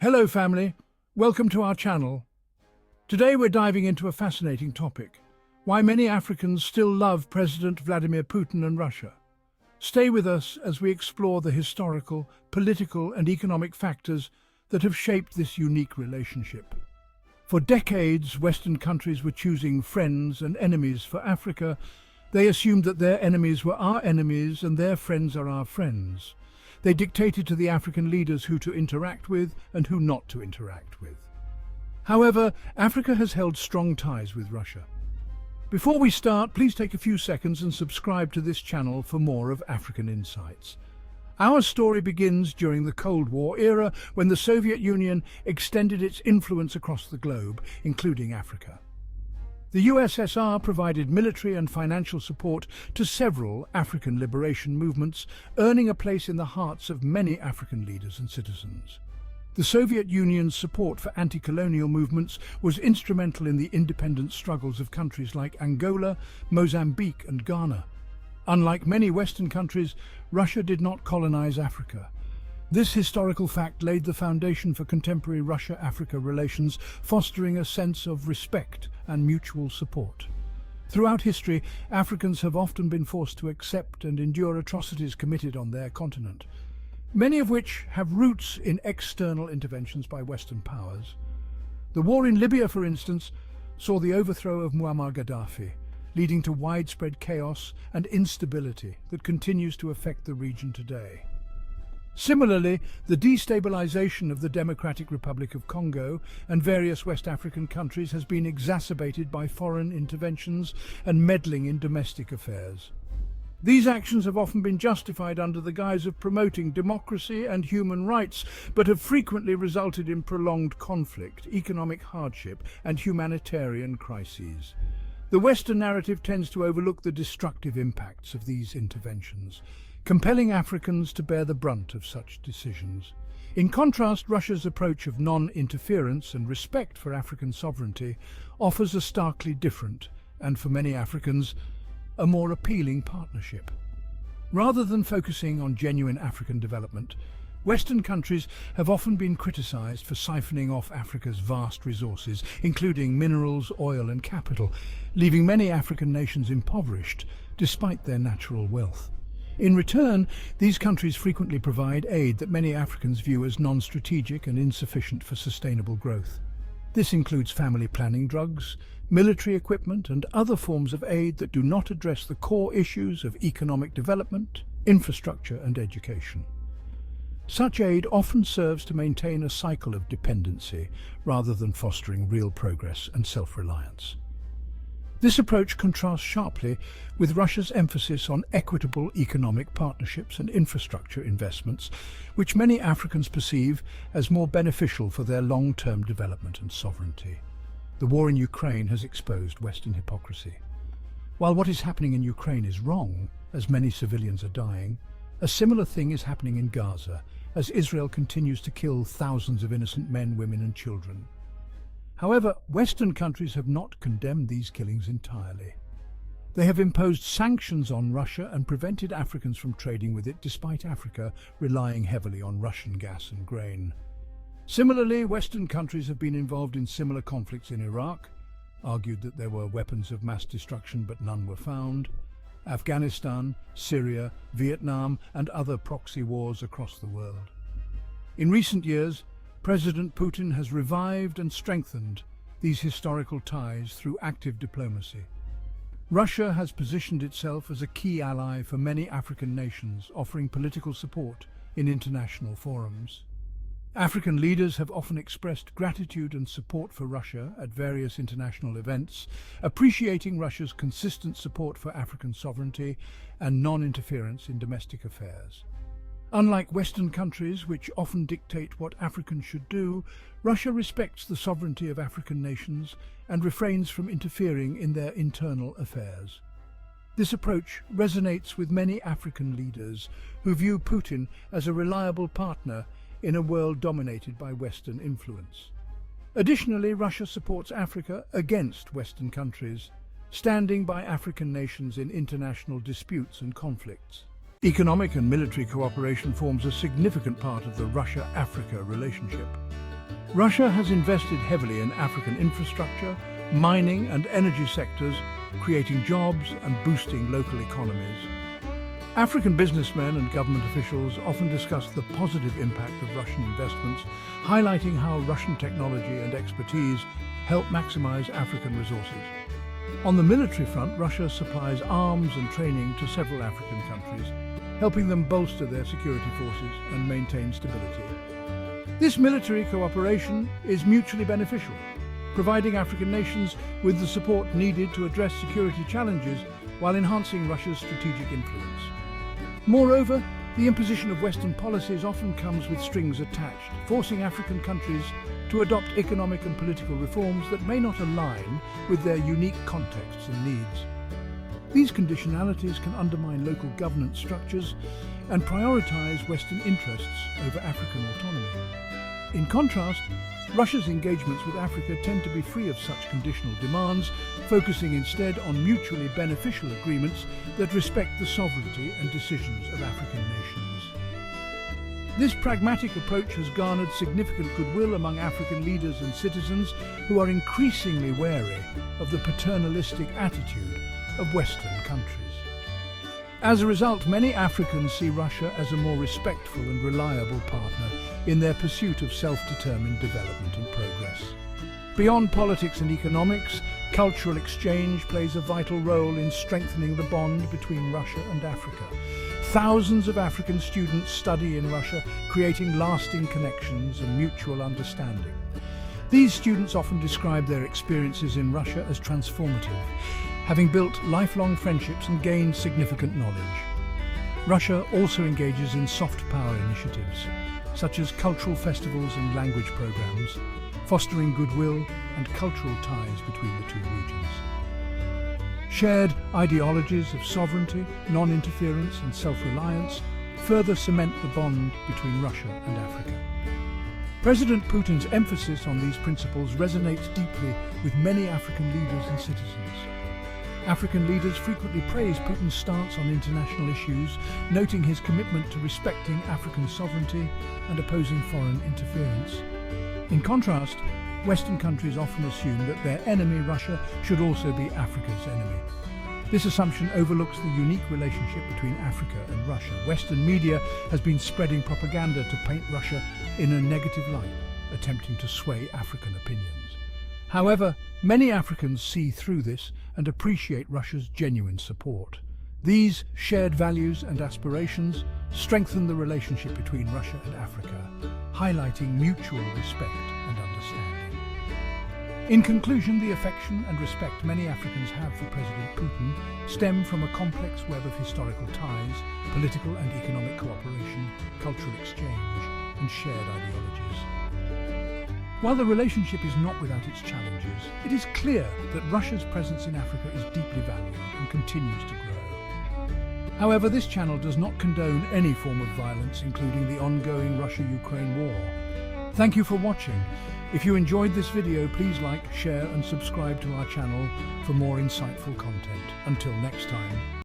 Hello family, welcome to our channel. Today we're diving into a fascinating topic, why many Africans still love President Vladimir Putin and Russia. Stay with us as we explore the historical, political and economic factors that have shaped this unique relationship. For decades, Western countries were choosing friends and enemies for Africa. They assumed that their enemies were our enemies and their friends are our friends. They dictated to the African leaders who to interact with and who not to interact with. However, Africa has held strong ties with Russia. Before we start, please take a few seconds and subscribe to this channel for more of African insights. Our story begins during the Cold War era when the Soviet Union extended its influence across the globe, including Africa. The USSR provided military and financial support to several African liberation movements, earning a place in the hearts of many African leaders and citizens. The Soviet Union's support for anti-colonial movements was instrumental in the independence struggles of countries like Angola, Mozambique and Ghana. Unlike many Western countries, Russia did not colonize Africa. This historical fact laid the foundation for contemporary Russia-Africa relations, fostering a sense of respect and mutual support. Throughout history, Africans have often been forced to accept and endure atrocities committed on their continent, many of which have roots in external interventions by Western powers. The war in Libya, for instance, saw the overthrow of Muammar Gaddafi, leading to widespread chaos and instability that continues to affect the region today. Similarly, the destabilization of the Democratic Republic of Congo and various West African countries has been exacerbated by foreign interventions and meddling in domestic affairs. These actions have often been justified under the guise of promoting democracy and human rights, but have frequently resulted in prolonged conflict, economic hardship, and humanitarian crises. The Western narrative tends to overlook the destructive impacts of these interventions, compelling Africans to bear the brunt of such decisions. In contrast, Russia's approach of non-interference and respect for African sovereignty offers a starkly different, and for many Africans, a more appealing partnership. Rather than focusing on genuine African development, Western countries have often been criticized for siphoning off Africa's vast resources, including minerals, oil and capital, leaving many African nations impoverished despite their natural wealth. In return, these countries frequently provide aid that many Africans view as non-strategic and insufficient for sustainable growth. This includes family planning drugs, military equipment and other forms of aid that do not address the core issues of economic development, infrastructure and education. Such aid often serves to maintain a cycle of dependency rather than fostering real progress and self-reliance. This approach contrasts sharply with Russia's emphasis on equitable economic partnerships and infrastructure investments, which many Africans perceive as more beneficial for their long-term development and sovereignty. The war in Ukraine has exposed Western hypocrisy. While what is happening in Ukraine is wrong, as many civilians are dying, a similar thing is happening in Gaza, as Israel continues to kill thousands of innocent men, women and children. However, Western countries have not condemned these killings entirely. They have imposed sanctions on Russia and prevented Africans from trading with it, despite Africa relying heavily on Russian gas and grain. Similarly, Western countries have been involved in similar conflicts in Iraq, argued that there were weapons of mass destruction but none were found, Afghanistan, Syria, Vietnam and other proxy wars across the world. In recent years, President Putin has revived and strengthened these historical ties through active diplomacy. Russia has positioned itself as a key ally for many African nations, offering political support in international forums. African leaders have often expressed gratitude and support for Russia at various international events, appreciating Russia's consistent support for African sovereignty and non-interference in domestic affairs. Unlike Western countries, which often dictate what Africans should do, Russia respects the sovereignty of African nations and refrains from interfering in their internal affairs. This approach resonates with many African leaders who view Putin as a reliable partner in a world dominated by Western influence. Additionally, Russia supports Africa against Western countries, standing by African nations in international disputes and conflicts. Economic and military cooperation forms a significant part of the Russia-Africa relationship. Russia has invested heavily in African infrastructure, mining and energy sectors, creating jobs and boosting local economies. African businessmen and government officials often discuss the positive impact of Russian investments, highlighting how Russian technology and expertise help maximize African resources. On the military front, Russia supplies arms and training to several African countries, helping them bolster their security forces and maintain stability. This military cooperation is mutually beneficial, providing African nations with the support needed to address security challenges while enhancing Russia's strategic influence. Moreover, the imposition of Western policies often comes with strings attached, forcing African countries to adopt economic and political reforms that may not align with their unique contexts and needs. These conditionalities can undermine local governance structures and prioritize Western interests over African autonomy. In contrast, Russia's engagements with Africa tend to be free of such conditional demands, focusing instead on mutually beneficial agreements that respect the sovereignty and decisions of African nations. This pragmatic approach has garnered significant goodwill among African leaders and citizens who are increasingly wary of the paternalistic attitude of Western countries. As a result, many Africans see Russia as a more respectful and reliable partner in their pursuit of self-determined development and progress. Beyond politics and economics, cultural exchange plays a vital role in strengthening the bond between Russia and Africa. Thousands of African students study in Russia, creating lasting connections and mutual understanding. These students often describe their experiences in Russia as transformative, having built lifelong friendships and gained significant knowledge. Russia also engages in soft power initiatives, such as cultural festivals and language programs, fostering goodwill and cultural ties between the two regions. Shared ideologies of sovereignty, non-interference and self-reliance further cement the bond between Russia and Africa. President Putin's emphasis on these principles resonates deeply with many African leaders and citizens. African leaders frequently praise Putin's stance on international issues, noting his commitment to respecting African sovereignty and opposing foreign interference. In contrast, Western countries often assume that their enemy, Russia, should also be Africa's enemy. This assumption overlooks the unique relationship between Africa and Russia. Western media has been spreading propaganda to paint Russia in a negative light, attempting to sway African opinions. However, many Africans see through this and appreciate Russia's genuine support. These shared values and aspirations strengthen the relationship between Russia and Africa, highlighting mutual respect and understanding. In conclusion, the affection and respect many Africans have for President Putin stem from a complex web of historical ties, political and economic cooperation, cultural exchange, and shared ideologies. While the relationship is not without its challenges, it is clear that Russia's presence in Africa is deeply valued and continues to grow. However, this channel does not condone any form of violence, including the ongoing Russia-Ukraine war. Thank you for watching. If you enjoyed this video, please like, share and subscribe to our channel for more insightful content. Until next time.